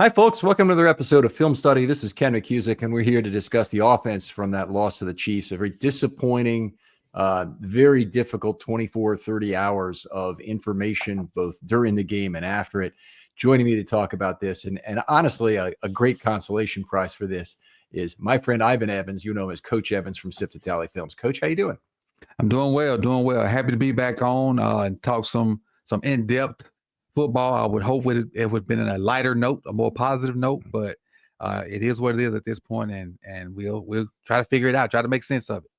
Hi, folks. Welcome to another episode of Film Study. This is Ken McKusick, and we're here to discuss the offense from that loss to the Chiefs. A very disappointing, very difficult 24, 30 hours of information, both during the game and after it. Joining me to talk about this, and honestly, a great consolation prize for this is my friend Ivan Evans. You know him as Coach Evans from Sip to Tally Films. Coach, how you doing? I'm doing well, doing well. Happy to be back on and talk some in-depth football. I would hope it would have been in a lighter note, a more positive note, but it is what it is at this point, and we'll try to figure it out, try to make sense of it.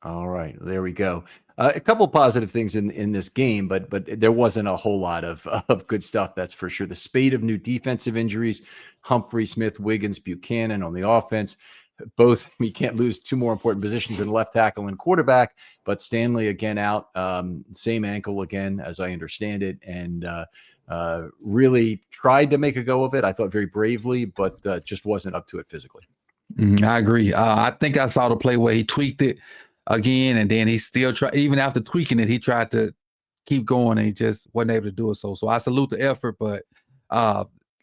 All right, there we go. A couple positive things in this game, but there wasn't a whole lot of good stuff, that's for sure. The spate of new defensive injuries, Humphrey, Smith, Wiggins, Buchanan on the offense. Both, you can't lose two more important positions in left tackle and quarterback, but Stanley again out, same ankle again, as I understand it, and really tried to make a go of it. I thought very bravely, but just wasn't up to it physically. I agree. I think I saw the play where he tweaked it again, and then he still tried. Even after tweaking it, he tried to keep going, and he just wasn't able to do it. So I salute the effort, but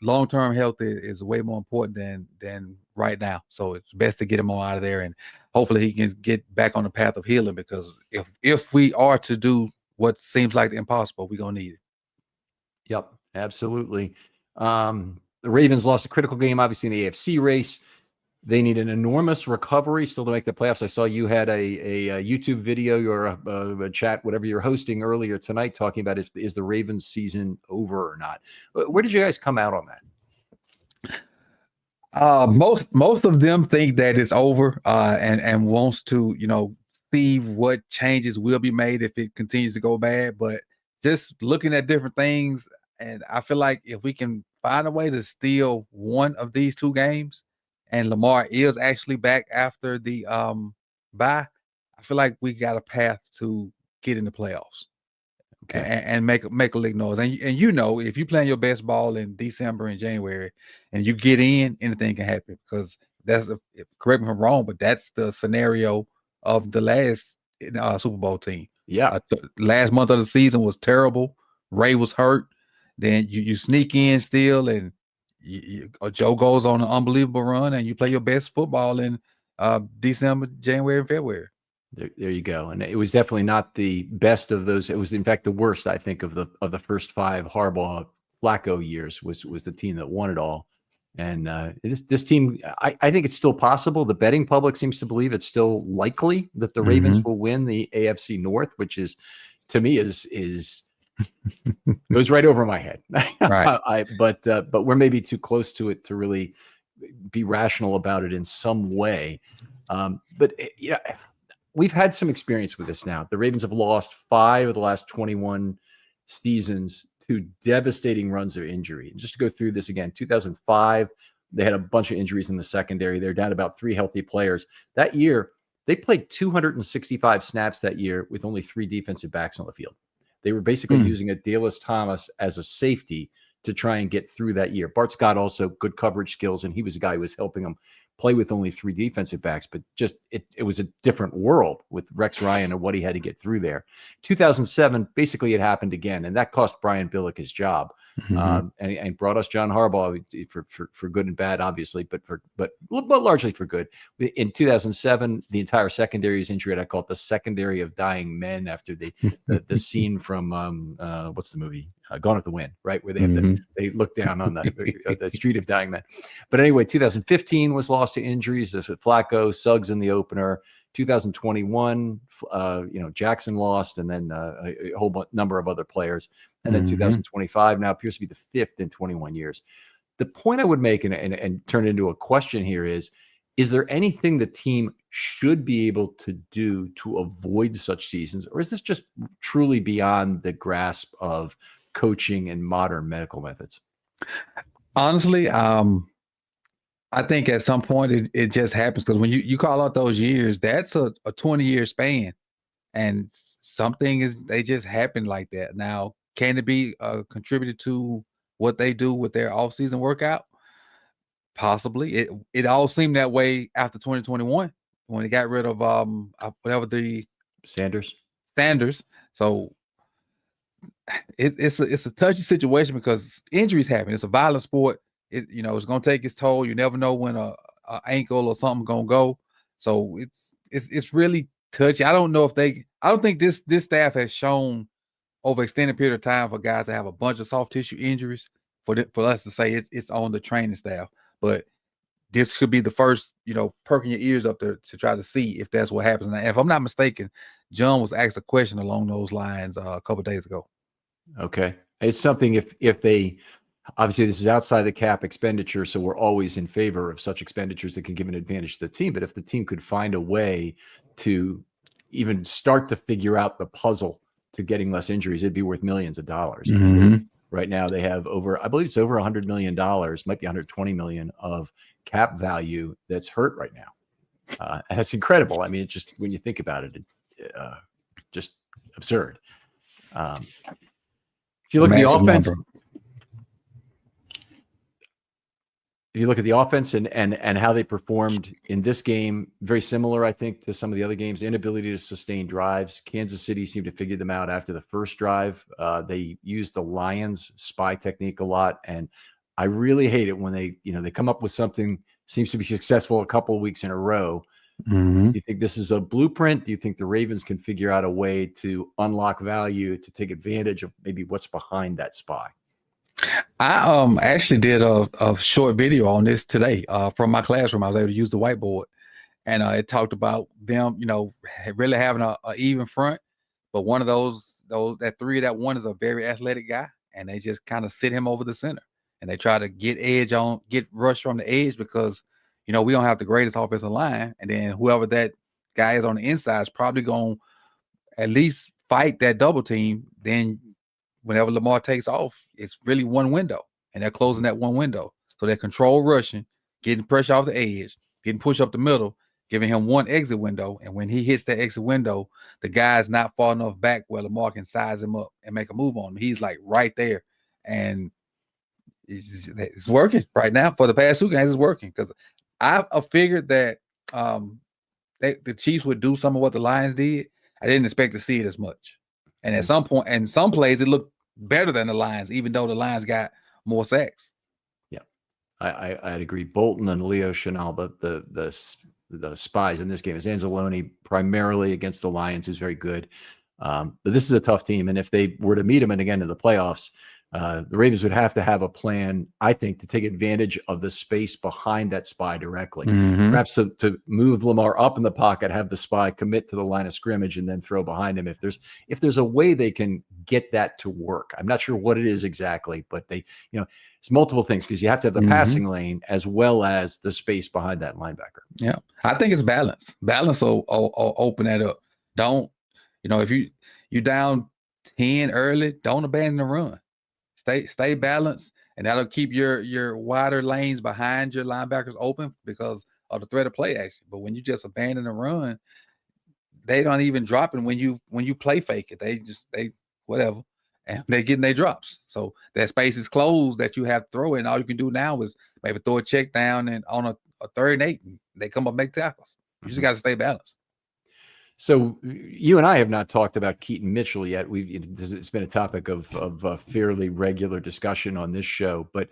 long-term health is way more important than right now. So it's best to get him on out of there, and hopefully he can get back on the path of healing, because if we are to do what seems like impossible, we're going to need it. Yep, absolutely. The Ravens lost a critical game, obviously, in the AFC race. They need an enormous recovery still to make the playoffs. I saw you had a YouTube video or a chat, whatever you're hosting earlier tonight, talking about is the Ravens season over or not. Where did you guys come out on that? Most of them think that it's over, and wants to see what changes will be made if it continues to go bad. But just looking at different things, and I feel like if we can find a way to steal one of these two games, and Lamar is actually back after the bye, I feel like we got a path to get in the playoffs. Okay. And make a league noise. And if you playing your best ball in December and January and you get in, anything can happen, because correct me if I'm wrong, but that's the scenario of the last Super Bowl team. Yeah. Last month of the season was terrible. Ray was hurt. Then you sneak in still, and Joe goes on an unbelievable run, and you play your best football in December, January, and February. There you go. And it was definitely not the best of those. It was, in fact, the worst, I think, of the first five Harbaugh Flacco years was the team that won it all. And this team, I think it's still possible. The betting public seems to believe it's still likely that the Ravens will win the AFC North, which is, to me, is goes right over my head. Right. But we're maybe too close to it to really be rational about it in some way. But we've had some experience with this now. The Ravens have lost 5 of the last 21 seasons to devastating runs of injury. And just to go through this again, 2005, they had a bunch of injuries in the secondary. They're down about 3 healthy players. That year, they played 265 snaps that year with only 3 defensive backs on the field. They were basically using a Dallas Thomas as a safety to try and get through that year. Bart Scott also good coverage skills, and he was a guy who was helping them play with only 3 defensive backs, but just it was a different world with Rex Ryan and what he had to get through there. 2007, basically it happened again, and that cost Brian Billick his job, and brought us John Harbaugh for good and bad, obviously, but largely for good. In 2007, the entire secondary is injured. I call it the secondary of dying men, after the scene from what's the movie? Gone with the Wind, right? Where they have they look down on the street of dying men. But anyway, 2015 was lost to injuries. Flacco, Suggs in the opener. 2021, Jackson lost, and then a whole number of other players. And then 2025 now appears to be the 5th in 21 years. The point I would make and turn it into a question here is there anything the team should be able to do to avoid such seasons? Or is this just truly beyond the grasp of coaching and modern medical methods? Honestly, I think at some point it just happens, because when you call out those years, that's a 20-year span, and they just happen like that. Now, can it be contributed to what they do with their offseason workout? Possibly. It all seemed that way after 2021 when they got rid of whatever the Sanders. So it's a touchy situation, because injuries happen. It's a violent sport. it's going to take its toll. You never know when a ankle or something going to go. So it's really touchy. I don't think this staff has shown over extended period of time for guys to have a bunch of soft tissue injuries for us to say it's on the training staff. But this could be the first, perking your ears up to try to see if that's what happens. And if I'm not mistaken, John was asked a question along those lines a couple of days ago. Okay. It's something if they, obviously this is outside the cap expenditure, so we're always in favor of such expenditures that can give an advantage to the team. But if the team could find a way to even start to figure out the puzzle to getting less injuries, it'd be worth millions of dollars. Mm-hmm. Right now they have I believe it's over $100 million, might be $120 million of cap value that's hurt right now. And that's incredible. I mean, it's just, when you think about it, just absurd. If you look at the offense, if you look at the offense and how they performed in this game, very similar, I think, to some of the other games. Inability to sustain drives. Kansas City seemed to figure them out after the first drive. They used the Lions spy technique a lot, and I really hate it when they come up with something, seems to be successful a couple of weeks in a row. Mm-hmm. Do you think this is a blueprint? Do you think the Ravens can figure out a way to unlock value to take advantage of maybe what's behind that spy? I actually did a short video on this today from my classroom. I was able to use the whiteboard, and it talked about them, really having a even front. But one of that three, that one is a very athletic guy, and they just kind of sit him over the center, and they try to get rush from the edge because we don't have the greatest offensive line, and then whoever that guy is on the inside is probably going to at least fight that double team. Then whenever Lamar takes off, it's really one window, and they're closing that one window. So they control rushing, getting pressure off the edge, getting push up the middle, giving him one exit window. And when he hits that exit window, the guy's not far enough back where Lamar can size him up and make a move on him. He's like right there. And it's working right now. For the past two games, it's working. Because I figured that the Chiefs would do some of what the Lions did. I didn't expect to see it as much. And at some point, and some plays, it looked better than the Lions, even though the Lions got more sacks. Yeah, I'd agree. Bolton and Leo Chenal, the spies in this game, is Anzalone primarily against the Lions, who's very good. But this is a tough team, and if they were to meet them and again in the playoffs, the Ravens would have to have a plan, I think, to take advantage of the space behind that spy directly. Mm-hmm. Perhaps to move Lamar up in the pocket, have the spy commit to the line of scrimmage, and then throw behind him. If there's a way they can get that to work, I'm not sure what it is exactly, but it's multiple things, because you have to have the passing lane as well as the space behind that linebacker. Yeah, I think it's balance. Balance will open that up. Don't, if you down 10 early, don't abandon the run. Stay balanced, and that'll keep your wider lanes behind your linebackers open because of the threat of play action. But when you just abandon the run, they don't even drop it when you play fake it. They whatever, and they're getting their drops. So that space is closed that you have to throw in. All you can do now is maybe throw a check down and on a 3rd and 8, and they come up and make tackles. You just got to stay balanced. So you and I have not talked about Keaton Mitchell yet. It's been a topic of fairly regular discussion on this show. But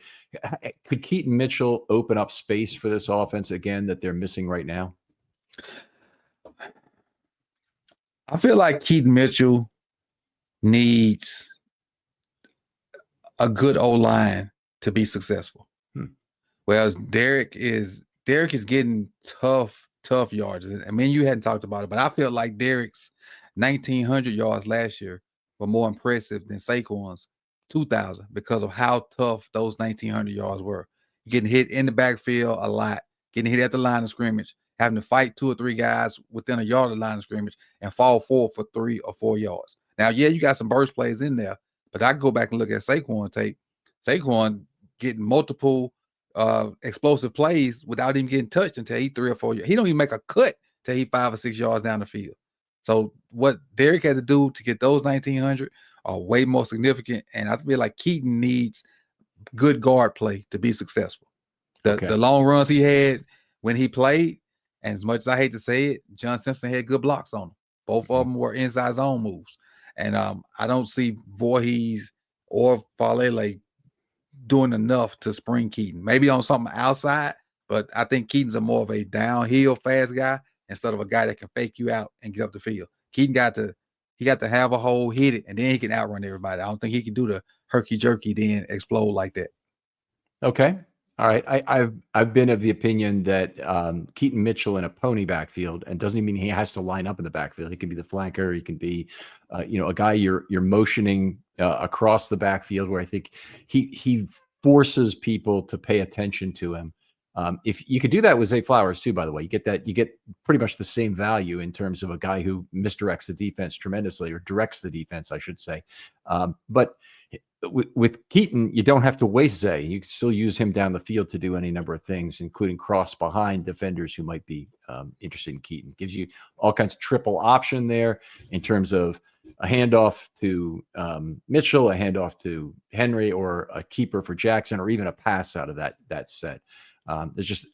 could Keaton Mitchell open up space for this offense again that they're missing right now? I feel like Keaton Mitchell needs a good O-line to be successful. Whereas Derek is getting tough yards. I mean, you hadn't talked about it, but I feel like Derek's 1,900 yards last year were more impressive than Saquon's 2,000 because of how tough those 1,900 yards were. Getting hit in the backfield a lot, getting hit at the line of scrimmage, having to fight 2 or 3 guys within a yard of the line of scrimmage and fall forward for 3 or 4 yards. Now, yeah, you got some burst plays in there, but I go back and look at Saquon tape. Saquon getting multiple explosive plays without even getting touched until he 3 or 4 yards. He don't even make a cut till he 5 or 6 yards down the field. So what Derek had to do to get those 1,900 are way more significant. And I feel like Keaton needs good guard play to be successful. The long runs he had when he played, and as much as I hate to say it, John Simpson had good blocks on him. Both of them were inside zone moves. And I don't see Voorhees or Falele doing enough to spring Keaton. Maybe on something outside, but I think Keaton's a more of a downhill fast guy instead of a guy that can fake you out and get up the field. Keaton got to have a hole, hit it, and then he can outrun everybody. I don't think he can do the herky jerky then explode like that. Okay. All right. I've been of the opinion that Keaton Mitchell in a pony backfield, and doesn't even mean he has to line up in the backfield. He can be the flanker. He can be, a guy you're motioning across the backfield, where I think he forces people to pay attention to him. If you could do that with Zay Flowers too, by the way, you get pretty much the same value in terms of a guy who misdirects the defense tremendously, or directs the defense, I should say. But with Keaton, you don't have to waste Zay. You can still use him down the field to do any number of things, including cross behind defenders who might be interested in Keaton. Gives you all kinds of triple option there in terms of a handoff to Mitchell, a handoff to Henry, or a keeper for Jackson, or even a pass out of that set. There's just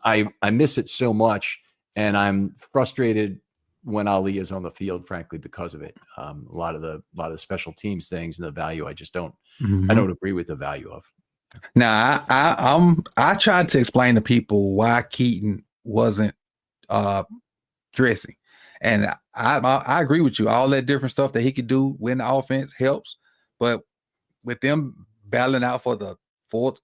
I miss it so much, and I'm frustrated when Ali is on the field, frankly, because of it. A lot of the special teams things and the value, I just don't I don't agree with the value of. Now, I tried to explain to people why Keaton wasn't dressing, and I agree with you. All that different stuff that he could do when the offense helps, but with them battling out for the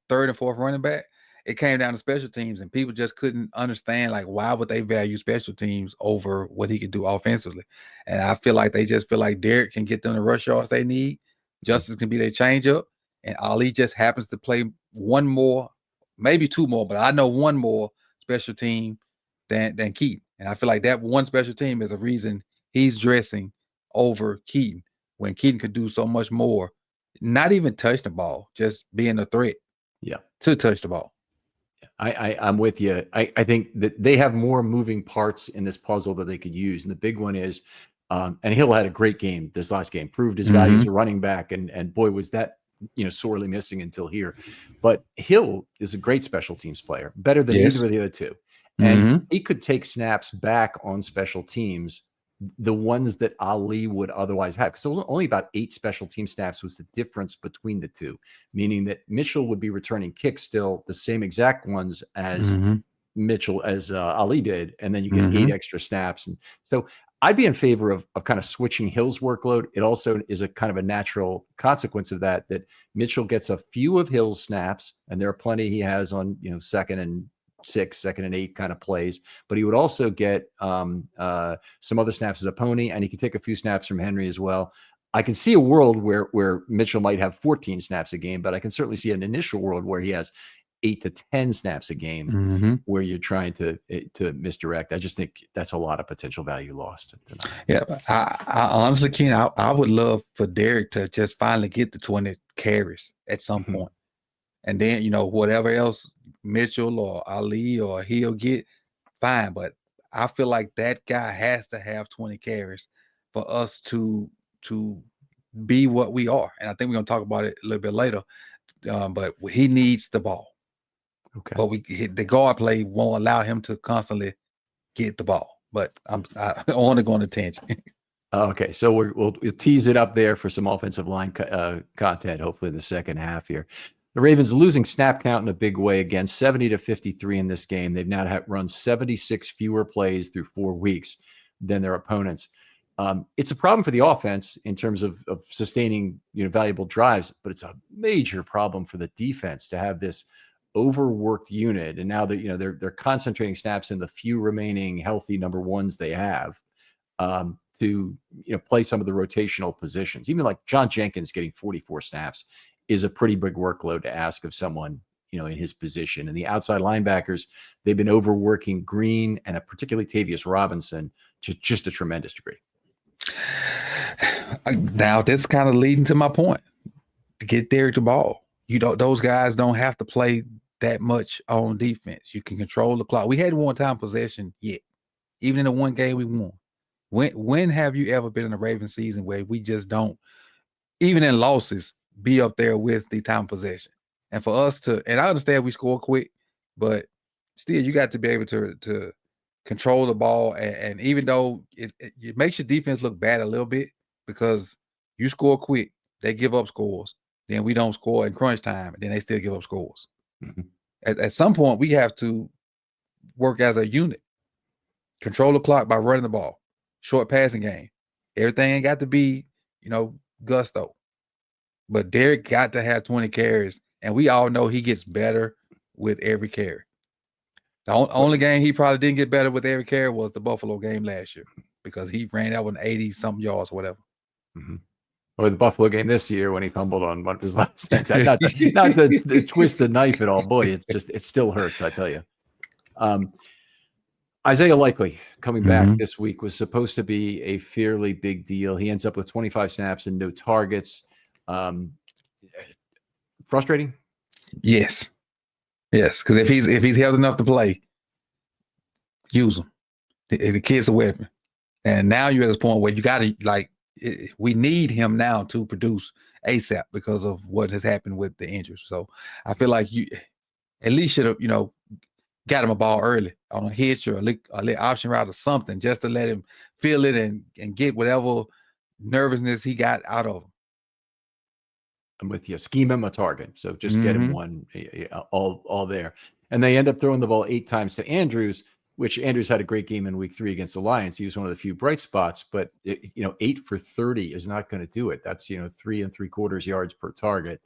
third and fourth running back, it came down to special teams, and people just couldn't understand, like, why would they value special teams over what he could do offensively? And I feel like they just feel like Derek can get them the rush yards they need. Justice can be their changeup, and Ali just happens to play one more, maybe two more, but I know one more special team than Keaton. And I feel like that one special team is a reason he's dressing over Keaton, when Keaton could do so much more, not even touch the ball, just being a threat to touch the ball. I'm with you. I think that they have more moving parts in this puzzle that they could use. And the big one is, and Hill had a great game this last game, proved his value as a running back. And boy, was that, sorely missing until here. But Hill is a great special teams player, better than either of the other two. And he could take snaps back on special teams, the ones that Ali would otherwise have. Because only about 8 special team snaps was the difference between the two, meaning that Mitchell would be returning kicks still the same exact ones as Ali did. And then you get 8 extra snaps. And so I'd be in favor of kind of switching Hill's workload. It also is a kind of a natural consequence of that Mitchell gets a few of Hill's snaps, and there are plenty he has on, second and 6, second and 8 kind of plays, but he would also get some other snaps as a pony, and he could take a few snaps from Henry as well. I can see a world where Mitchell might have 14 snaps a game, but I can certainly see an initial world where he has 8 to 10 snaps a game, where you're trying to misdirect. I just think that's a lot of potential value lost tonight. Yeah, I honestly, Ken, I would love for Derek to just finally get the 20 carries at some point. And then, whatever else Mitchell or Ali or he'll get, fine. But I feel like that guy has to have 20 carries for us to be what we are. And I think we're going to talk about it a little bit later. But he needs the ball. Okay. But the guard play won't allow him to constantly get the ball. But I want to go on a tangent. Okay, so we'll tease it up there for some offensive line content, hopefully in the second half here. The Ravens losing snap count in a big way again, 70-53 in this game. They've now run 76 fewer plays through 4 weeks than their opponents. It's a problem for the offense in terms of sustaining valuable drives, but it's a major problem for the defense to have this overworked unit. And now that they're concentrating snaps in the few remaining healthy number ones they have to play some of the rotational positions. Even like John Jenkins getting 44 snaps is a pretty big workload to ask of someone, in his position. And the outside linebackers, they've been overworking Green and particularly Tavius Robinson to just a tremendous degree. Now, that's kind of leading to my point. To get Derek the ball, those guys don't have to play that much on defense. You can control the clock. We hadn't won time possession yet, even in the one game we won. When have you ever been in a Ravens season where we just don't, even in losses, be up there with the time possession? And for us to, and I understand we score quick, but still you got to be able to control the ball. And even though it makes your defense look bad a little bit because you score quick, they give up scores. then we don't score in crunch time, and then they still give up scores. Mm-hmm. At some point, we have to work as a unit. Control the clock by running the ball. Short passing game. Everything ain't got to be, gusto. But Derek got to have 20 carries, and we all know he gets better with every carry. The only game he probably didn't get better with every carry was the Buffalo game last year because he ran out with 80-something yards or whatever. Mm-hmm. Or the Buffalo game this year when he fumbled on one of his last things. Not to twist the knife at all. Boy, it still hurts, I tell you. Isaiah Likely coming back this week was supposed to be a fairly big deal. He ends up with 25 snaps and no targets. Frustrating? Yes, because if he's healthy enough to play, use him. The kid's a weapon, and now you're at this point where you got to we need him now to produce ASAP because of what has happened with the injuries. So I feel like you at least should have got him a ball early on a hitch or a option route or something just to let him feel it and get whatever nervousness he got out of him. I'm with you. Scheme him a target. So just get him one, all there. And they end up throwing the ball 8 times to Andrews, which Andrews had a great game in week 3 against the Lions. He was one of the few bright spots, but 8 for 30 is not going to do it. That's 3 3/4 yards per target.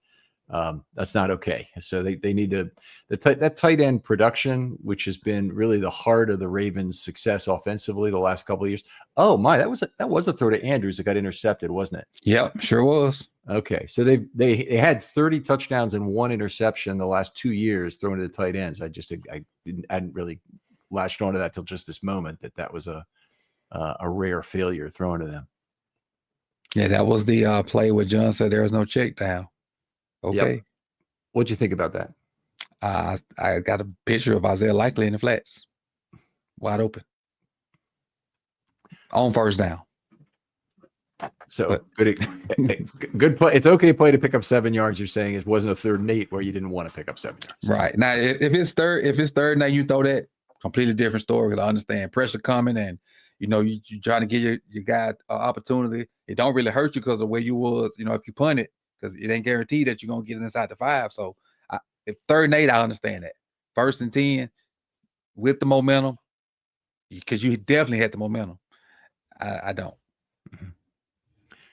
That's not okay. So they need to that tight end production, which has been really the heart of the Ravens' success offensively the last couple of years. Oh my, that was a throw to Andrews that got intercepted, wasn't it? Yep, sure was. Okay, so they had 30 touchdowns and 1 interception the last 2 years thrown to the tight ends. I hadn't really latched onto that till just this moment that was a rare failure thrown to them. Yeah, that was the play where John said there was no check down. Okay. Yep. What'd you think about that? I got a picture of Isaiah Likely in the flats, wide open, on first down. So good play. It's okay play to pick up 7 yards. You're saying it wasn't a 3rd and 8 where you didn't want to pick up 7 yards. Right. Now, if it's third now you throw that, completely different story. Because I understand pressure coming and you trying to give your guy an opportunity. It don't really hurt you because of where you was, if you punt it, because it ain't guaranteed that you're gonna get inside the 5. So if 3rd and 8, I understand that. 1st and 10 with the momentum, because you definitely had the momentum. I don't. Mm-hmm.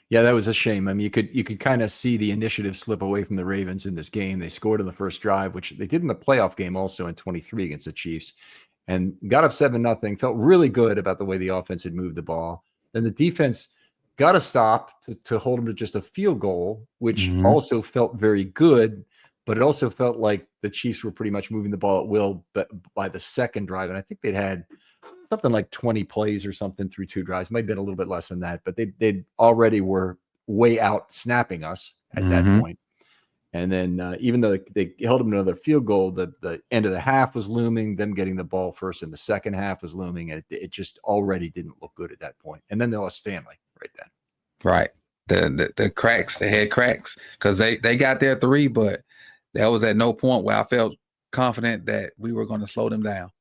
Yeah, that was a shame. I mean, you could kind of see the initiative slip away from the Ravens in this game. They scored in the first drive, which they did in the playoff game also in 23 against the Chiefs, and got up 7-0. Felt really good about the way the offense had moved the ball. Then the defense got a stop to hold them to just a field goal, which also felt very good, but it also felt like the Chiefs were pretty much moving the ball at will by the second drive. And I think they'd had something like 20 plays or something through 2 drives. Might have been a little bit less than that, but they already were way out snapping us at that point. And then even though they held them to another field goal, the end of the half was looming. Them getting the ball first in the second half was looming, and it just already didn't look good at that point. And then they lost Stanley right then. Right. The cracks, they had cracks because they got their 3, but that was at no point where I felt confident that we were going to slow them down.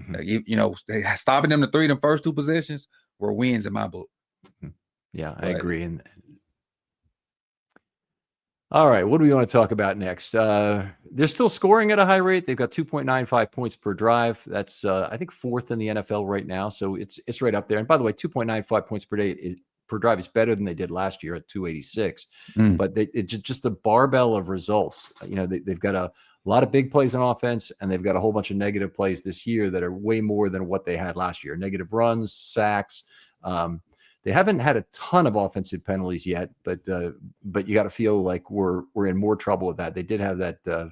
They stopping them to 3 them first 2 possessions were wins in my book. Yeah, I agree. And all right, what do we want to talk about next? They're still scoring at a high rate. They've got 2.95 points per drive. That's I think 4th in the NFL right now, so it's right up there. And by the way, 2.95 points per drive is better than they did last year at 286. But it's just the barbell of results. They've got a lot of big plays on offense, and they've got a whole bunch of negative plays this year that are way more than what they had last year. Negative runs, sacks. They haven't had a ton of offensive penalties yet, but you got to feel like we're in more trouble with that. They did have that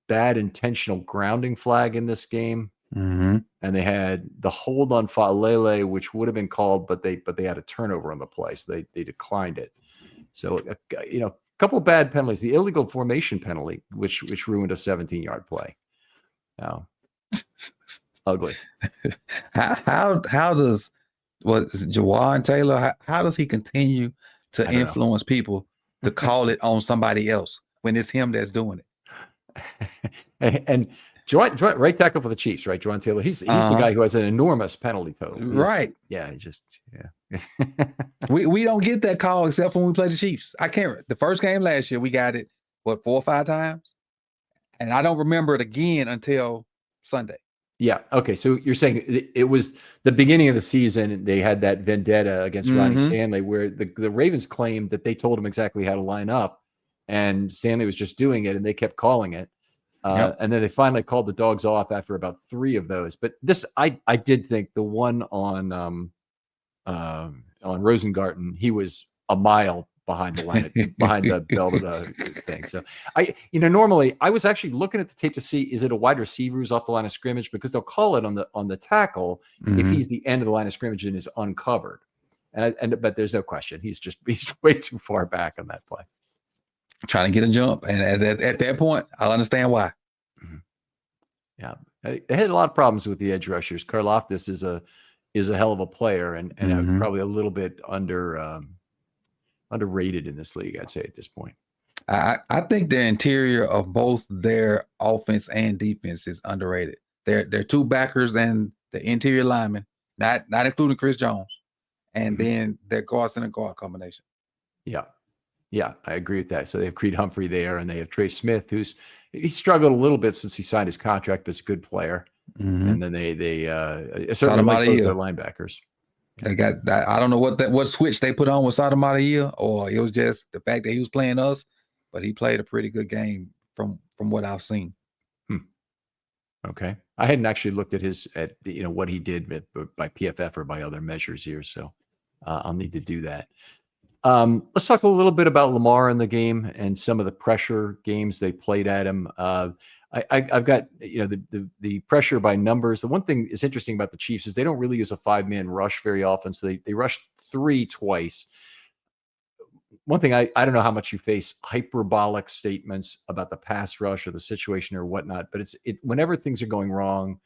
bad intentional grounding flag in this game, and they had the hold on Fa'alele, which would have been called, but they had a turnover on the play, so they declined it. So a couple of bad penalties. The illegal formation penalty, which ruined a 17-yard play. Now, ugly. How does Jawan Taylor? How does he continue to influence people to call it on somebody else when it's him that's doing it? And right tackle for the Chiefs, right? Juwan Taylor. He's the guy who has an enormous penalty total. Right. Yeah. He's just, yeah. we don't get that call except when we play the Chiefs. I can't. The first game last year, we got it, 4 or 5 times? And I don't remember it again until Sunday. Yeah. Okay. So you're saying it was the beginning of the season. They had that vendetta against Ronnie Stanley, where the Ravens claimed that they told him exactly how to line up, and Stanley was just doing it, and they kept calling it. And then they finally called the dogs off after about 3 of those. But this, I did think the one on Rosengarten, he was a mile behind the line, behind the belt of the thing. So normally I was actually looking at the tape to see, is it a wide receiver who's off the line of scrimmage, because they'll call it on the tackle if he's the end of the line of scrimmage and is uncovered. But there's no question, he's way too far back on that play, trying to get a jump. And at that point, I'll understand why. Yeah, they had a lot of problems with the edge rushers. Karlaftis is a hell of a player, and probably a little bit underrated in this league, I'd say, at this point. I think the interior of both their offense and defense is underrated. They're 2 backers and the interior lineman, not including Chris Jones, and then their guard center guard combination. Yeah, I agree with that. So they have Creed Humphrey there, and they have Trey Smith, he struggled a little bit since he signed his contract, but is a good player. And then they certainly like both their linebackers. They got, I don't know what switch they put on with Sotomayor, or it was just the fact that he was playing us, but he played a pretty good game from what I've seen. Okay, I hadn't actually looked at what he did by PFF or by other measures here, so I'll need to do that. Let's talk a little bit about Lamar in the game and some of the pressure games they played at him. I've got the pressure by numbers. The one thing is interesting about the Chiefs is they don't really use a 5-man rush very often. So they rushed 3 twice. One thing, I don't know how much you face hyperbolic statements about the pass rush or the situation or whatnot, but whenever things are going wrong,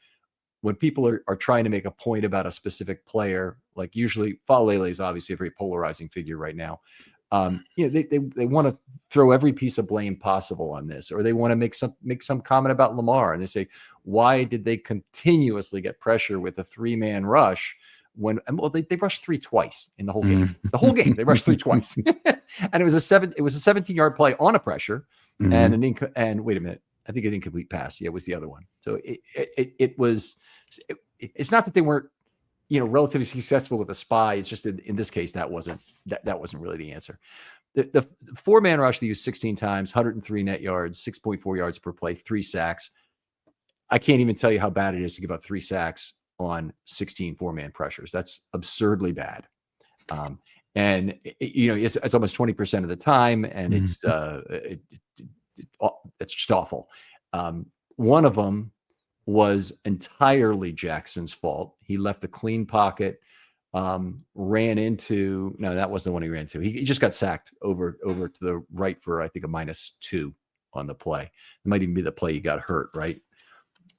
when people are trying to make a point about a specific player, like usually Falele is obviously a very polarizing figure right now. They want to throw every piece of blame possible on this, or they want to make some comment about Lamar, and they say, why did they continuously get pressure with a 3-man rush when they rushed 3 twice in the whole game. The whole game they rushed 3 twice, and it was a 17-yard play on a pressure, and wait a minute, I think an incomplete pass. Yeah, it was the other one. So it's not that they weren't relatively successful with a spy. It's just in this case that wasn't really the answer. The 4-man rush they used 16 times, 103 net yards, 6.4 yards per play, 3 sacks. I can't even tell you how bad it is to give up 3 sacks on 16 4-man pressures. That's absurdly bad. And it's almost 20% of the time, and it's just awful. One of them was entirely Jackson's fault. He left a clean pocket, ran into, no, that wasn't the one he ran into. He just got sacked over to the right for, I think, a -2 on the play. It might even be the play he got hurt, right?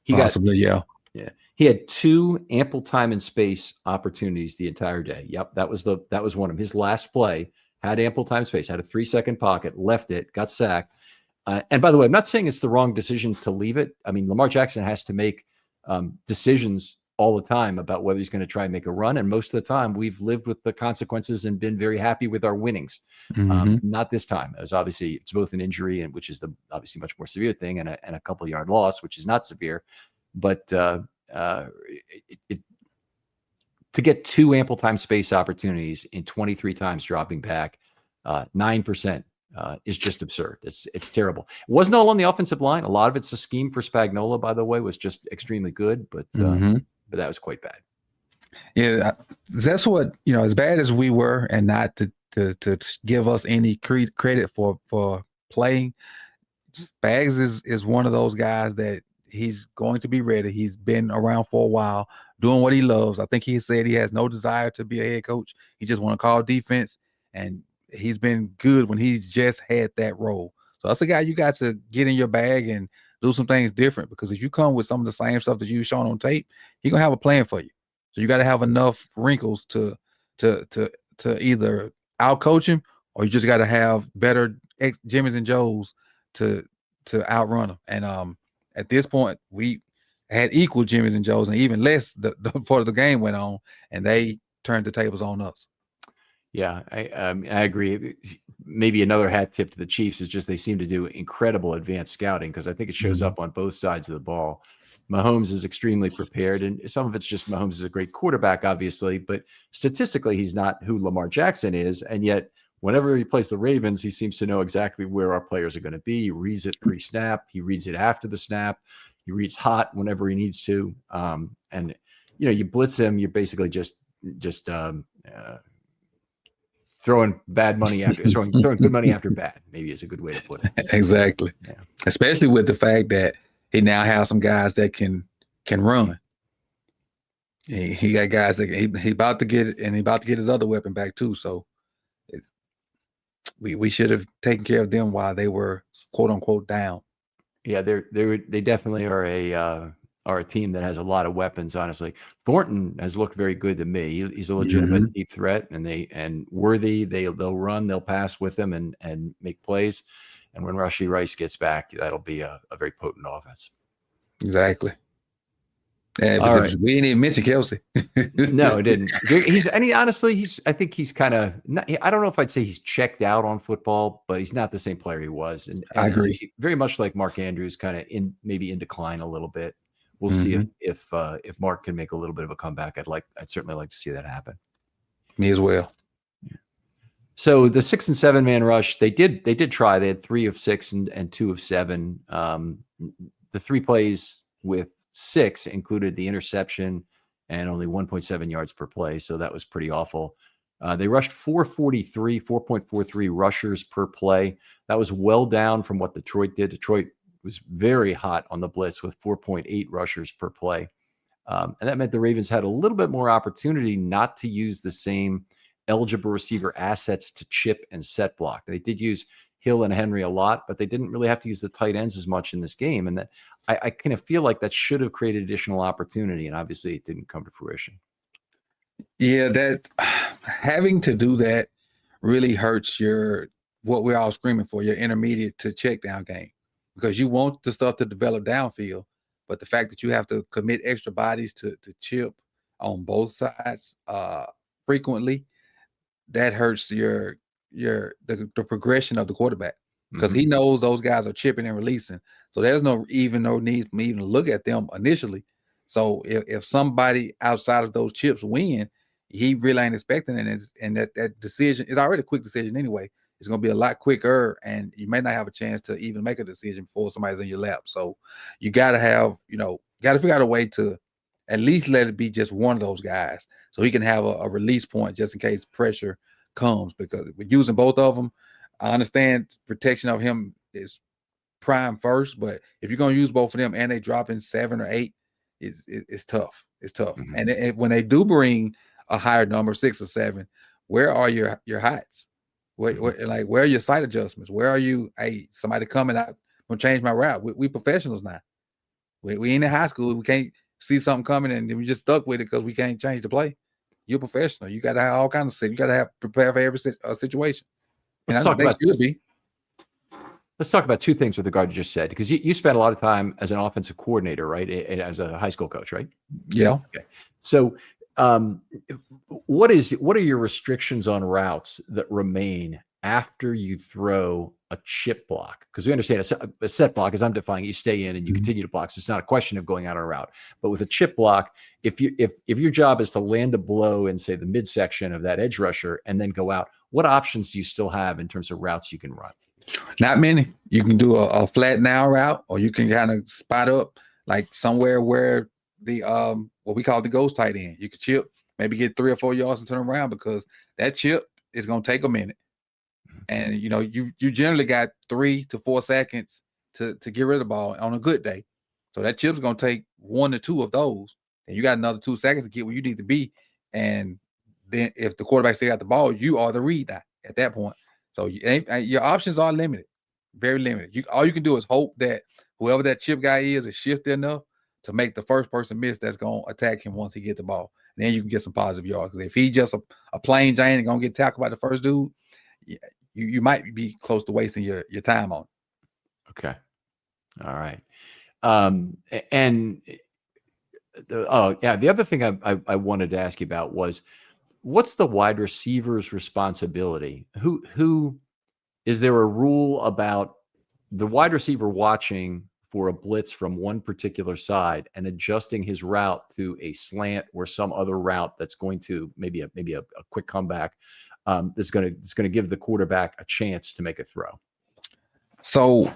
Possibly, yeah. He had 2 ample time and space opportunities the entire day. Yep, that was one of them. His last play had ample time and space, had a 3-second pocket, left it, got sacked. And by the way, I'm not saying it's the wrong decision to leave it. I mean, Lamar Jackson has to make decisions all the time about whether he's going to try and make a run. And most of the time, we've lived with the consequences and been very happy with our winnings. Not this time. It's both an injury, and which is the obviously much more severe thing, and a couple of yard loss, which is not severe. But to get 2 ample time space opportunities in 23 times dropping back, 9%. Is just absurd. It's terrible. It wasn't all on the offensive line. A lot of it's a scheme for Spagnuolo, by the way, was just extremely good, but that was quite bad. Yeah, that's what, as bad as we were, and not to give us any credit for playing, Spags is one of those guys that he's going to be ready. He's been around for a while, doing what he loves. I think he said he has no desire to be a head coach. He just want to call defense, and he's been good when he's just had that role. So that's a guy you got to get in your bag and do some things different, because if you come with some of the same stuff that you've shown on tape, he's gonna have a plan for you. So you got to have enough wrinkles to either out coach him, or you just got to have better Jimmys and Joes to outrun him. at this point, we had equal Jimmys and Joes, and even less the part the game went on, and they turned the tables on us. Yeah, I agree. Maybe another hat tip to the Chiefs is just they seem to do incredible advanced scouting, because I think it shows up on both sides of the ball. Mahomes is extremely prepared, and some of it's just Mahomes is a great quarterback, obviously, but statistically, he's not who Lamar Jackson is, and yet whenever he plays the Ravens, he seems to know exactly where our players are going to be. He reads it pre-snap, he reads it after the snap, he reads hot whenever he needs to, and you blitz him, you're basically just throwing bad money after throwing good money after bad, maybe is a good way to put it. Exactly. Yeah. Especially with the fact that he now has some guys that can run. He got guys that he about to get, and he about to get his other weapon back too. So we should have taken care of them while they were quote unquote down. Yeah, they definitely are a team that has a lot of weapons. Honestly, Thornton has looked very good to me. He's a legitimate deep threat, and Worthy, they'll run, they'll pass with him and make plays. And when Rashee Rice gets back, that'll be a very potent offense. Exactly. And we didn't even mention Kelsey. No, it didn't. I think he's kind of, I don't know if I'd say he's checked out on football, but he's not the same player he was. And I agree. Very much like Mark Andrews, kind of maybe in decline a little bit. We'll see if Mark can make a little bit of a comeback. I'd certainly like to see that happen. Me as well. Yeah. So the 6 and 7 man rush, they did try. They had 3 of 6 and 2 of 7. The 3 plays with 6 included the interception and only 1.7 yards per play. So that was pretty awful. They rushed 4.43 rushers per play. That was well down from what Detroit did. Detroit was very hot on the blitz with 4.8 rushers per play. And that meant the Ravens had a little bit more opportunity not to use the same eligible receiver assets to chip and set block. They did use Hill and Henry a lot, but they didn't really have to use the tight ends as much in this game. And that I kind of feel like that should have created additional opportunity. And obviously it didn't come to fruition. Yeah, that having to do that really hurts what we're all screaming for, your intermediate to check down game, because you want the stuff to develop downfield. But the fact that you have to commit extra bodies to chip on both sides frequently, that hurts the progression of the quarterback, because he knows those guys are chipping and releasing. So there's no need for me even to look at them initially. So if somebody outside of those chips win, he really ain't expecting it. And that decision is already a quick decision anyway. It's going to be a lot quicker, and you may not have a chance to even make a decision before somebody's in your lap. So you got to have, got to figure out a way to at least let it be just one of those guys, so he can have a release point just in case pressure comes. Because with using both of them, I understand protection of him is prime first, but if you're going to use both of them and they drop in 7 or 8, it's tough. It's tough. And when they do bring a higher number, 6 or 7, where are your heights? Where are your sight adjustments? Where are you? Hey, somebody coming out, gonna change my route. We professionals now. We ain't in high school. We can't see something coming and we just stuck with it because we can't change the play. You're a professional. You got to have all kinds of stuff. You got to prepare for every situation. Let's talk about 2 things with regard to just said, because you spent a lot of time as an offensive coordinator, right? As a high school coach, right? Yeah. Okay. So what are your restrictions on routes that remain after you throw a chip block? Because we understand a set block, as I'm defining, you stay in and you continue to block. So it's not a question of going out on a route. But with a chip block, if your job is to land a blow in, say, the midsection of that edge rusher and then go out, what options do you still have in terms of routes you can run? Not many. You can do a flat now route, or you can kind of spot up like somewhere where the what we call the ghost tight end. You can chip, maybe get 3 or 4 yards and turn around, because that chip is going to take a minute. And you generally got 3 to 4 seconds to get rid of the ball on a good day. So that chip's going to take 1 to 2 of those, and you got another 2 seconds to get where you need to be. And then if the quarterback still got the ball, you are the read at that point. So your options are limited, very limited. All you can do is hope that whoever that chip guy is shifty enough to make the first person miss that's going to attack him once he gets the ball. And then you can get some positive yards. Because if he just a plain Jane and going to get tackled by the first dude, you might be close to wasting your time on it. Okay. All right. And the other thing I wanted to ask you about was, what's the wide receiver's responsibility? Who is there a rule about the wide receiver watching for a blitz from one particular side and adjusting his route to a slant or some other route that's going to maybe a quick comeback, that's going to give the quarterback a chance to make a throw? So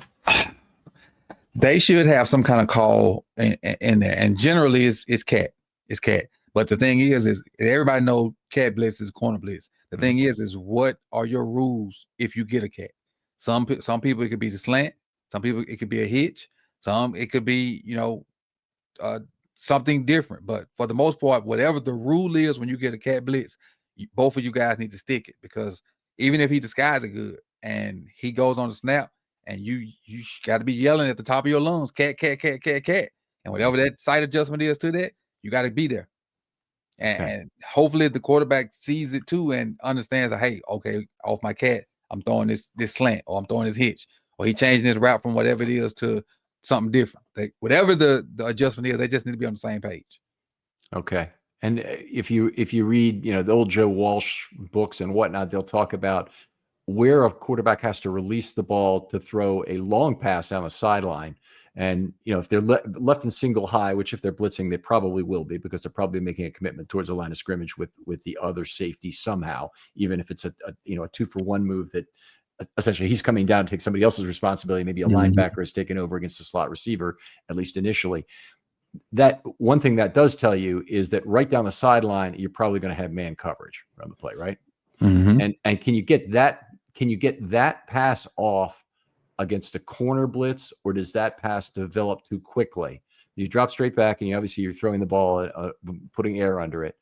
they should have some kind of call in there, and generally it's cat. It's cat. But the thing is everybody knows cat blitz is corner blitz. The thing is what are your rules if you get a cat? Some people it could be the slant. Some people it could be a hitch. Some it could be something different. But for the most part, whatever the rule is when you get a cat blitz, both of you guys need to stick it, because even if he disguises it good and he goes on the snap, and you got to be yelling at the top of your lungs, cat, cat, cat, cat, cat. And whatever that sight adjustment is to that, you got to be there. And hopefully the quarterback sees it too and understands that, hey, okay, off my cat, I'm throwing this slant, or I'm throwing this hitch, or he changing his route from whatever it is to something different. Whatever the adjustment is, they just need to be on the same page. Okay. And if you read, the old Joe Walsh books and whatnot, they'll talk about where a quarterback has to release the ball to throw a long pass down the sideline. And, if they're left in single high, which if they're blitzing, they probably will be, because they're probably making a commitment towards the line of scrimmage with the other safety somehow, even if it's a 2-for-1 move that essentially he's coming down to take somebody else's responsibility. Maybe a linebacker is taking over against a slot receiver, at least initially. That one thing that does tell you is that right down the sideline, you're probably going to have man coverage around the play, right? And can you get that? Can you get that pass off against a corner blitz, or does that pass develop too quickly? You drop straight back, and obviously you're throwing the ball, putting air under it.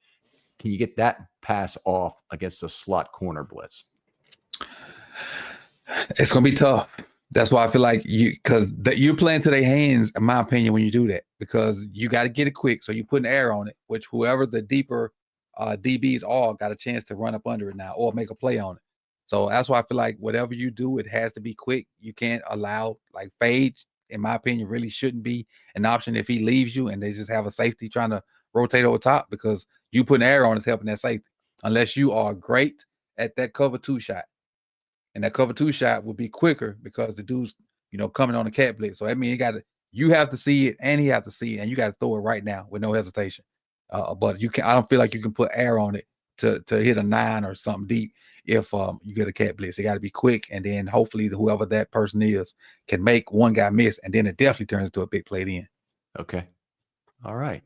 Can you get that pass off against a slot corner blitz? It's going to be tough. That's why I feel like you're playing to their hands, in my opinion, when you do that, because you got to get it quick. So you're putting air on it, which whoever the deeper DBs are got a chance to run up under it now or make a play on it. So that's why I feel like whatever you do, it has to be quick. You can't allow fade, in my opinion, really shouldn't be an option if he leaves you and they just have a safety trying to rotate over top, because you putting air on is helping that safety, unless you are great at that cover 2 shot. And that cover 2 shot will be quicker because the dude's, coming on the cat blitz. So I mean, you have to see it and he have to see it, and you got to throw it right now with no hesitation. But I don't feel like you can put air on it to hit a 9 or something deep. If you get a cat blitz, it got to be quick, and then hopefully whoever that person is can make one guy miss, and then it definitely turns into a big play then. Okay. All right.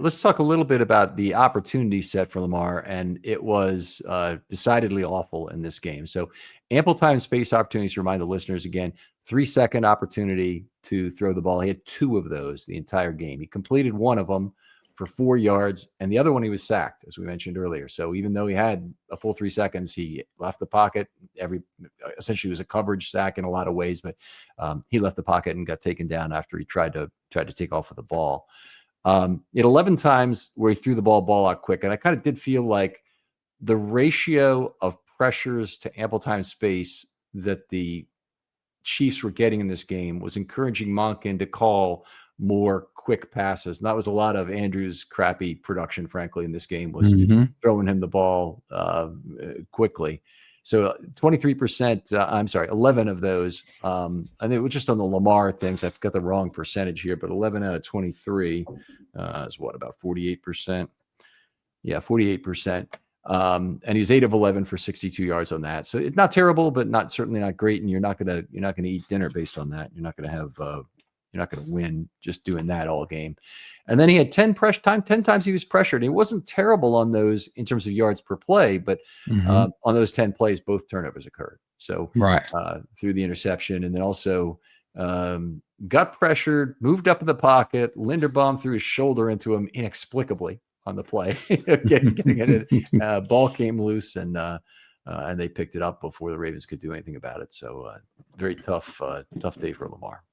Let's talk a little bit about the opportunity set for Lamar, and it was decidedly awful in this game. So ample time and space opportunities, to remind the listeners again, 3-second opportunity to throw the ball. He had 2 of those the entire game. He completed one of them for 4 yards, and the other one he was sacked, as we mentioned earlier. So even though he had a full 3 seconds, he left the pocket. Essentially it was a coverage sack in a lot of ways, but he left the pocket and got taken down after he tried to take off with the ball. He had 11 times where he threw the ball out quick, and I kind of did feel like the ratio of pressures to ample time space that the Chiefs were getting in this game was encouraging Monken to call more quick passes. And that was a lot of Andrews' crappy production, frankly, in this game, was throwing him the ball quickly. So 23%, 11 of those, and it was just on the Lamar things. I've got the wrong percentage here, but 11 out of 23 is what, about 48%? Yeah, 48%. And he's 8 of 11 for 62 yards on that. So it's not terrible, but certainly not great. And you're not gonna eat dinner based on that. You're not gonna win just doing that all game. And then he had 10 times he was pressured. He wasn't terrible on those in terms of yards per play, but on those 10 plays, both turnovers occurred. So through the interception, and then also got pressured, moved up in the pocket. Linderbaum threw his shoulder into him inexplicably on the play. Getting it, ball came loose, and they picked it up before the Ravens could do anything about it. So very tough day for Lamar.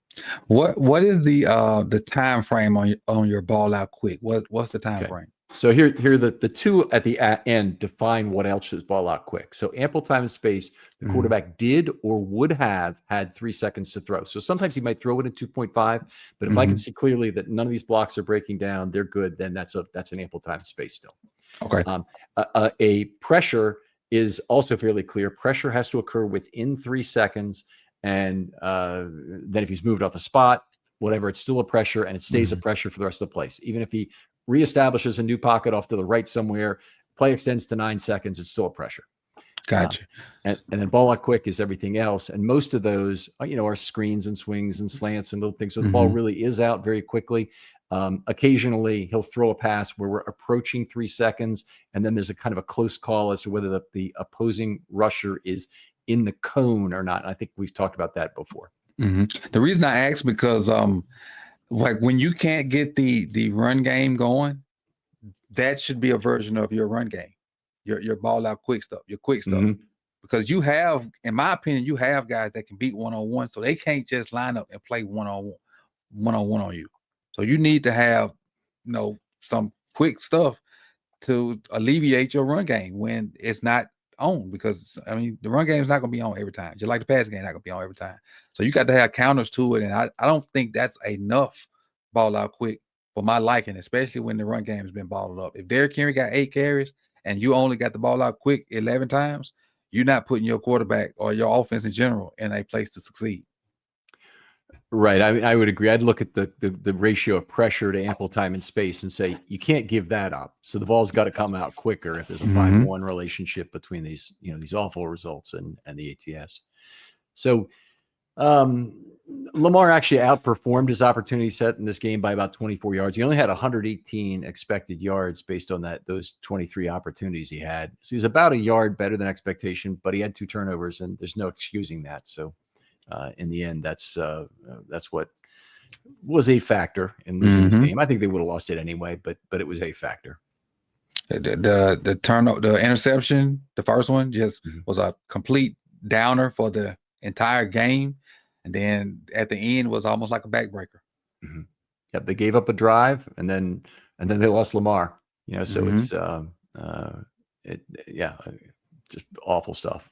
What is the time frame on your ball out quick? What's the time frame? So here the two at the end define what else is ball out quick. So ample time and space, the quarterback did or would have had 3 seconds to throw. So sometimes he might throw it in 2.5, but if I can see clearly that none of these blocks are breaking down, they're good, then that's an ample time and space still. Okay. A pressure is also fairly clear. Pressure has to occur within 3 seconds, and then if he's moved off the spot, whatever, it's still a pressure, and it stays a pressure for the rest of the place. Even if he reestablishes a new pocket off to the right somewhere, play extends to 9 seconds, it's still a pressure. Gotcha. And then ball out quick is everything else. And most of those, are screens and swings and slants and little things. So the ball really is out very quickly. Occasionally he'll throw a pass where we're approaching 3 seconds. And then there's a kind of a close call as to whether the opposing rusher is in the cone or not. And I think we've talked about that before. The reason I ask, because like when you can't get the run game going, that should be a version of your run game, your ball out quick stuff, your quick stuff. Because you have, in my opinion, you have guys that can beat one-on-one, so they can't just line up and play one-on-one on you. So you need to have, some quick stuff to alleviate your run game when it's not on, because the run game is not going to be on every time, just like the passing game not going to be on every time. So you got to have counters to it, and I don't think that's enough ball out quick for my liking, especially when the run game has been balled up. If Derrick Henry got 8 carries and you only got the ball out quick 11 times, you're not putting your quarterback or your offense in general in a place to succeed. Right. I would agree. I'd look at the ratio of pressure to ample time and space and say, you can't give that up. So the ball's got to come out quicker if there's a 5-1 relationship between these awful results and the ATS. So Lamar actually outperformed his opportunity set in this game by about 24 yards. He only had 118 expected yards based on those 23 opportunities he had. So he was about a yard better than expectation, but he had 2 turnovers, and there's no excusing that. So in the end, that's what was a factor in losing this game. I think they would have lost it anyway, but it was a factor. The turnover, the interception, the first one just was a complete downer for the entire game, and then at the end was almost like a backbreaker. Yep, they gave up a drive, and then they lost Lamar. So it's just awful stuff.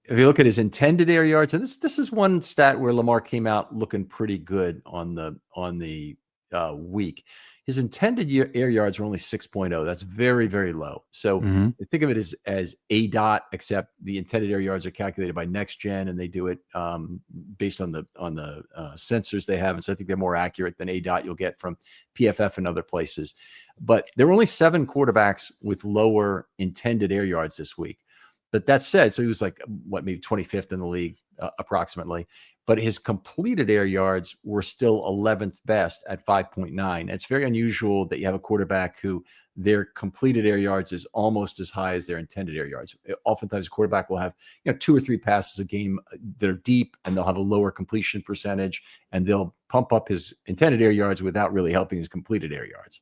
If you look at his intended air yards, and this is one stat where Lamar came out looking pretty good on the week. His intended air yards were only 6.0. That's very, very low. So think of it as a dot, except the intended air yards are calculated by Next Gen, and they do it based on the sensors they have. And so I think they're more accurate than a dot you'll get from PFF and other places. But there were only 7 quarterbacks with lower intended air yards this week. But that said, so he was like, maybe 25th in the league, approximately. But his completed air yards were still 11th best at 5.9. It's very unusual that you have a quarterback who their completed air yards is almost as high as their intended air yards. Oftentimes, a quarterback will have 2 or 3 passes a game that are deep, and they'll have a lower completion percentage, and they'll pump up his intended air yards without really helping his completed air yards.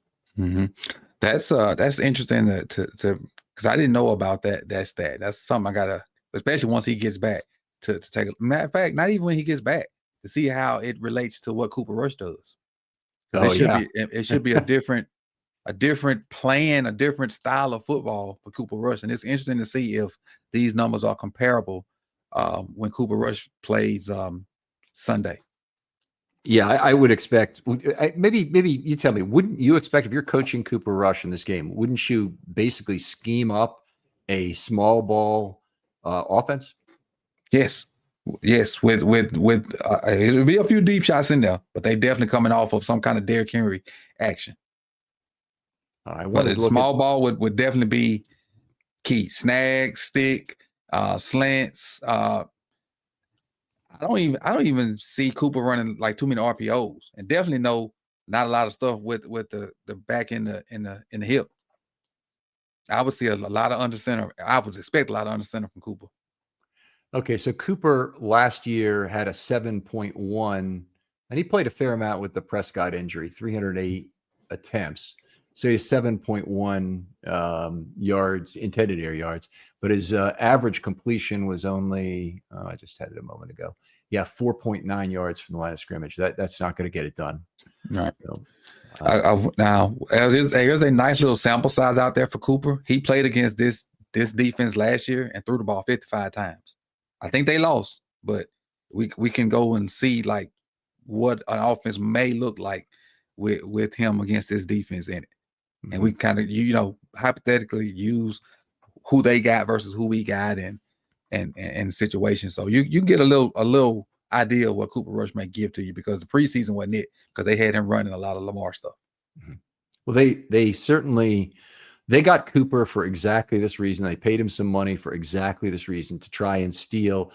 That's interesting to because I didn't know about that stat. That's something I gotta, especially once he gets back, to take a matter of fact, not even when he gets back, to see how it relates to what Cooper Rush does. It should be a different plan, a different style of football for Cooper Rush. And it's interesting to see if these numbers are comparable when Cooper Rush plays Sunday. Yeah, I would expect. Maybe you tell me. Wouldn't you expect, if you're coaching Cooper Rush in this game, wouldn't you basically scheme up a small ball offense? Yes. With it'll be a few deep shots in there, but they definitely coming off of some kind of Derrick Henry action. But a small ball would definitely be key. Snag, stick, slants. I don't even see Cooper running like too many RPOs, and definitely not a lot of stuff with the back in the hip. I would see a lot of under center. I would expect a lot of under center from Cooper. Okay, so Cooper last year had a 7.1, and he played a fair amount with the Prescott injury, 308 attempts. So he has 7.1 yards, intended air yards, but his average completion was only, I just had it a moment ago. Yeah, 4.9 yards from the line of scrimmage. That's not going to get it done. Right. So, now, there's a nice little sample size out there for Cooper. He played against this defense last year and threw the ball 55 times. I think they lost, but we can go and see like what an offense may look like with him against this defense in it. And we kind of hypothetically use who they got versus who we got and situations. So you get a little idea of what Cooper Rush may give to you, because the preseason wasn't it, because they had him running a lot of Lamar stuff. Well, they certainly got Cooper for exactly this reason. They paid him some money for exactly this reason, to try and steal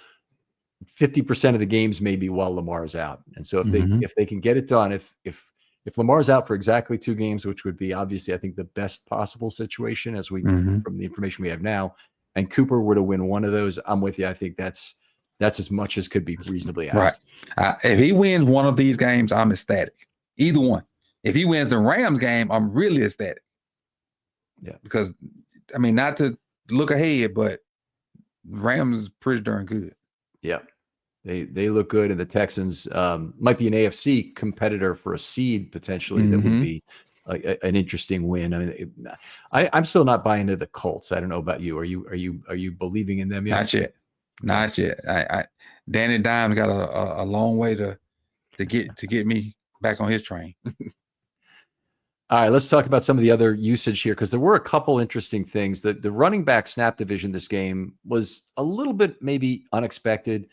50% of the games maybe while Lamar's out. And so if they can get it done, if Lamar's out for exactly 2 games, which would be obviously I think the best possible situation as we from the information we have now, and Cooper were to win one of those, I'm with you. I think that's as much as could be reasonably asked. Right. If he wins one of these games, I'm ecstatic. Either one. If he wins the Rams game, I'm really ecstatic. Yeah. Because, I mean, not to look ahead, but Rams is pretty darn good. Yeah. They look good, and the Texans might be an AFC competitor for a seed potentially. That would be an interesting win. I mean, I'm still not buying into the Colts. I don't know about you. Are you believing in them yet? Not yet. I Danny Dimes got a long way to get me back on his train. All right, let's talk about some of the other usage here, because there were a couple interesting things. The running back snap division this game was a little bit maybe unexpected.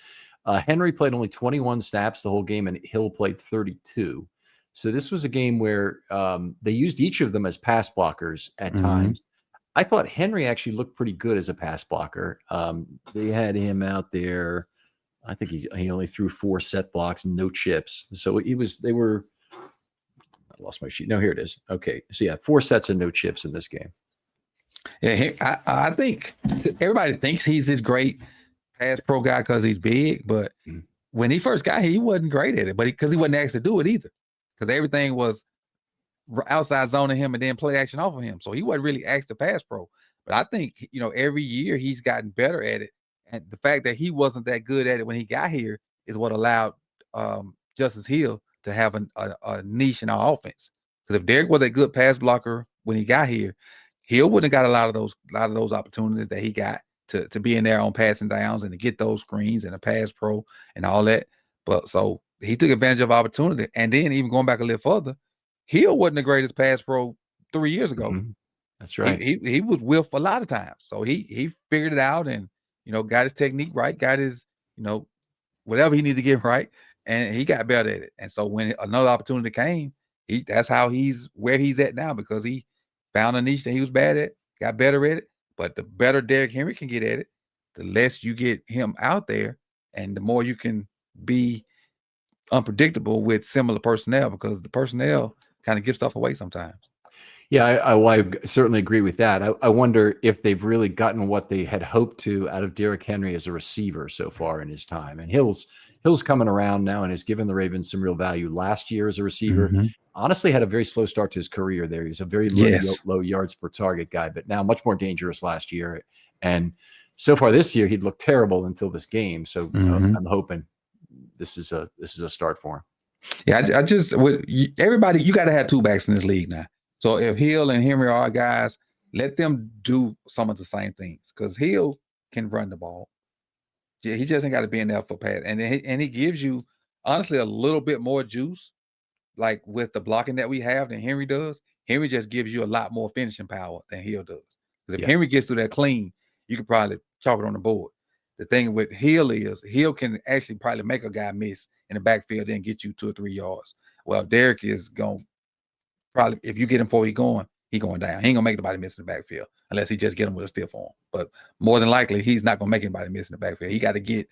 Henry played only 21 snaps the whole game, and Hill played 32. So this was a game where they used each of them as pass blockers at times. I thought Henry actually looked pretty good as a pass blocker. They had him out there. I think he only threw 4 set blocks, no chips. So I lost my sheet. No, here it is. Okay. So yeah, 4 sets and no chips in this game. Yeah, I think everybody thinks he's this great pass pro guy because he's big, but when he first got here, he wasn't great at it. But because he wasn't asked to do it either, because everything was outside zoning him and then play action off of him, so he wasn't really asked to pass pro. But I think every year he's gotten better at it, and the fact that he wasn't that good at it when he got here is what allowed Justice Hill to have a niche in our offense. Because if Derek was a good pass blocker when he got here, Hill wouldn't have got a lot of those opportunities that he got to be in there on passing downs and to get those screens and a pass pro and all that. But so he took advantage of opportunity. And then even going back a little further, Hill wasn't the greatest pass pro 3 years ago. That's right. He was whiffed a lot of times. So he figured it out and got his technique right, got his whatever he needed to get right, and he got better at it. And so when another opportunity came, that's how he's where he's at now, because he found a niche that he was bad at, got better at it. But the better Derrick Henry can get at it, the less you get him out there, and the more you can be unpredictable with similar personnel, because the personnel kind of give stuff away sometimes. Yeah, I certainly agree with that. I wonder if they've really gotten what they had hoped to out of Derrick Henry as a receiver so far in his time. And Hill's coming around now and has given the Ravens some real value. Last year as a receiver, honestly had a very slow start to his career there. He's a very low yards per target guy, but now much more dangerous last year. And so far this year, he'd looked terrible until this game. So I'm hoping this is a start for him. Yeah, I just everybody, you got to have 2 backs in this league now. So if Hill and Henry are guys, let them do some of the same things, because Hill can run the ball. He just ain't got to be in there for pass, and he gives you honestly a little bit more juice, like with the blocking that we have, than Henry does. Henry just gives you a lot more finishing power than Hill does. Because if Henry gets through that clean, you could probably chalk it on the board. The thing with Hill is Hill can actually probably make a guy miss in the backfield and get you 2 or 3 yards. Well, Derek is going to probably, if you get him before he going down. He ain't gonna make nobody miss in the backfield unless he just get him with a stiff arm. But more than likely, he's not gonna make anybody miss in the backfield. He got to get,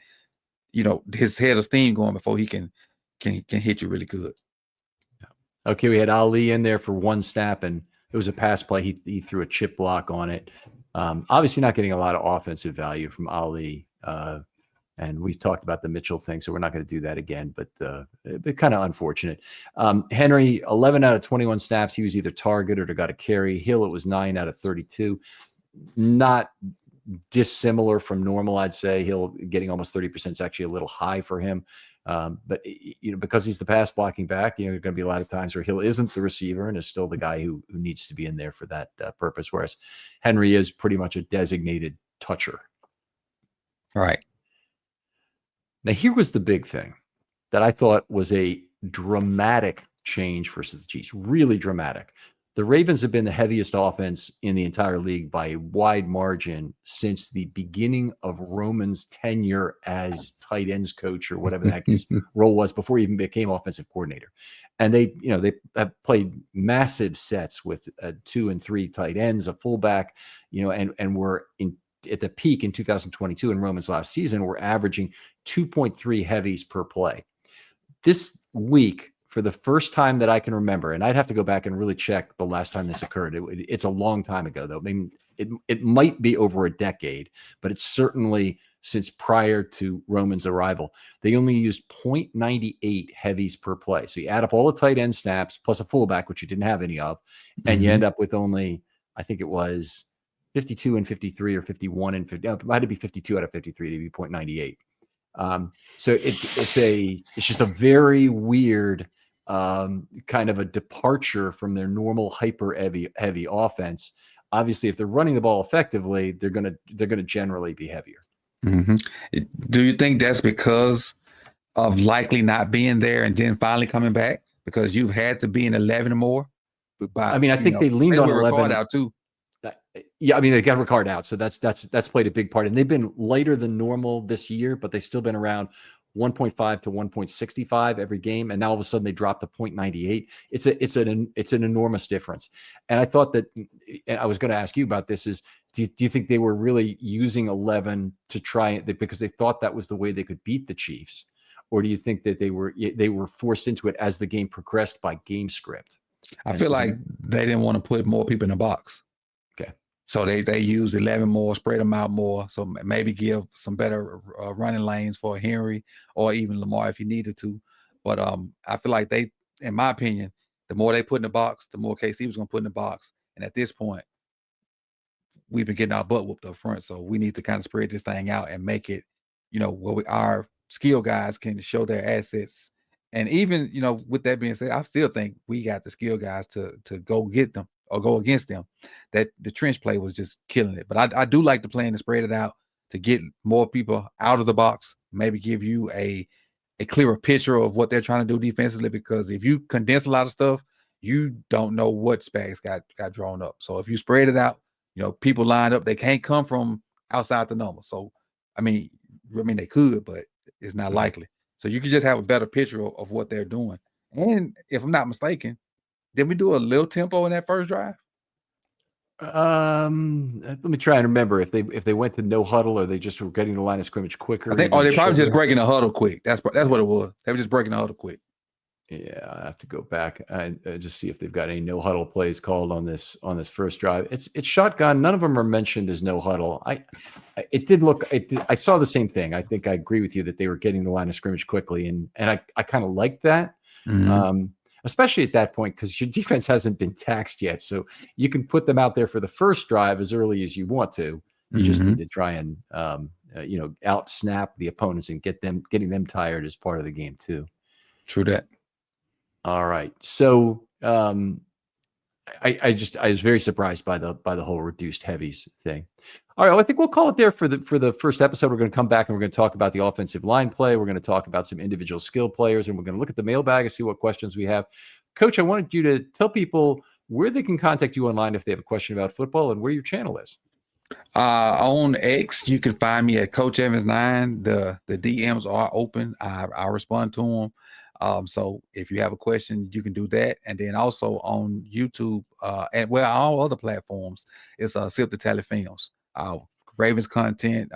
his head of steam going before he can hit you really good. Okay, we had Ali in there for 1 snap, and it was a pass play. He threw a chip block on it. Obviously, not getting a lot of offensive value from Ali. And we've talked about the Mitchell thing, so we're not going to do that again, but kind of unfortunate. Henry, 11 out of 21 snaps, he was either targeted or got a carry. Hill, it was 9 out of 32. Not dissimilar from normal. I'd say getting almost 30% is actually a little high for him. But because he's the pass blocking back, there are going to be a lot of times where Hill isn't the receiver and is still the guy who needs to be in there for that purpose. Whereas Henry is pretty much a designated toucher. Right. Now, here was the big thing that I thought was a dramatic change versus the Chiefs. Really dramatic. The Ravens have been the heaviest offense in the entire league by a wide margin since the beginning of Roman's tenure as tight ends coach, or whatever that his role was before he even became offensive coordinator. And they have played massive sets with 2 and 3 tight ends, a fullback, and were at the peak in 2022 in Roman's last season, we're averaging 2.3 heavies per play. This week, for the first time that I can remember, and I'd have to go back and really check the last time this occurred. It's a long time ago, though. I mean, it might be over a decade, but it's certainly since prior to Roman's arrival. They only used 0.98 heavies per play. So you add up all the tight end snaps plus a fullback, which you didn't have any of, and you end up with only, I think it was 52 and 53 or 51 and 50. It might be 52 out of 53 to be 0.98. So it's just a very weird kind of a departure from their normal hyper heavy offense. Obviously, if they're running the ball effectively, they're gonna generally be heavier. Do you think that's because of likely not being there and then finally coming back, because you've had to be in 11 or more? I mean, I think they leaned on 11 out too. Yeah, I mean, they got Ricard out, so that's played a big part. And they've been lighter than normal this year, but they've still been around 1.5 to 1.65 every game, and now all of a sudden they dropped to 0.98. It's an enormous difference. And I thought that, and I was going to ask you about this, is do you think they were really using 11 to try because they thought that was the way they could beat the Chiefs, or do you think that they were forced into it as the game progressed by game script? I feel like they didn't want to put more people in the box. Okay. So they used 11 more, spread them out more. So maybe give some better running lanes for Henry or even Lamar if he needed to. But I feel like they, in my opinion, the more they put in the box, the more KC was going to put in the box. And at this point, we've been getting our butt whooped up front. So we need to kind of spread this thing out and make it, where our skill guys can show their assets. And even, with that being said, I still think we got the skill guys to go get them or go against them. That the trench play was just killing it. But I do like the plan to spread it out, to get more people out of the box, maybe give you a clearer picture of what they're trying to do defensively, because if you condense a lot of stuff, you don't know what Spags got drawn up. So if you spread it out, people lined up, they can't come from outside the number. So, I mean, they could, but it's not likely. So you can just have a better picture of what they're doing. And if I'm not mistaken, did we do a little tempo in that first drive? Let me try and remember if they went to no huddle, or they just were getting the line of scrimmage quicker. They probably just breaking the huddle quick. That's what it was. They were just breaking the huddle quick. Yeah, I have to go back and just see if they've got any no huddle plays called on this first drive. It's shotgun. None of them are mentioned as no huddle. I saw the same thing. I think I agree with you that they were getting the line of scrimmage quickly, and I kind of liked that, especially at that point, because your defense hasn't been taxed yet, so you can put them out there for the first drive as early as you want to. You just need to try and out snap the opponents and getting them tired as part of the game too. True that. All right. So I was very surprised by the whole reduced heavies thing. All right. Well, I think we'll call it there for the first episode. We're going to come back and we're going to talk about the offensive line play. We're going to talk about some individual skill players, and we're going to look at the mailbag and see what questions we have. Coach, I wanted you to tell people where they can contact you online if they have a question about football, and where your channel is. On X, you can find me at Coach Evans 9. The DMs are open. I respond to them. So if you have a question, you can do that. And then also on YouTube, and all other platforms, it's Sip the Tally Films. Ravens content,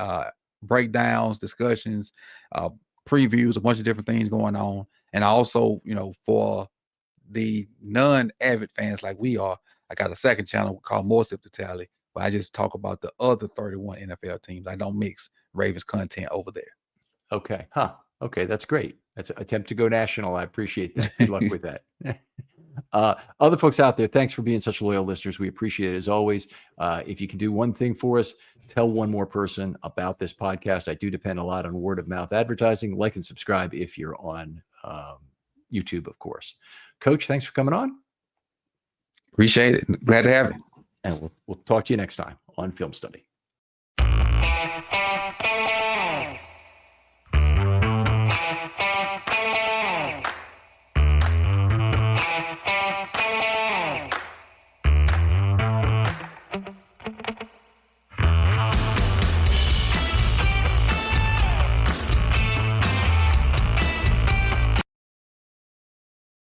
breakdowns, discussions, previews, a bunch of different things going on. And also, for the non-avid fans like we are, I got a second channel called More Sip the Tally, where I just talk about the other 31 NFL teams. I don't mix Ravens content over there. Okay. Okay, that's great. That's an attempt to go national. I appreciate that. Good luck with that. Other folks out there, thanks for being such loyal listeners. We appreciate it as always. If you can do one thing for us, tell one more person about this podcast. I do depend a lot on word of mouth advertising. Like and subscribe if you're on YouTube, of course. Coach, thanks for coming on. Appreciate it. Glad to have you. And we'll talk to you next time on Film Study.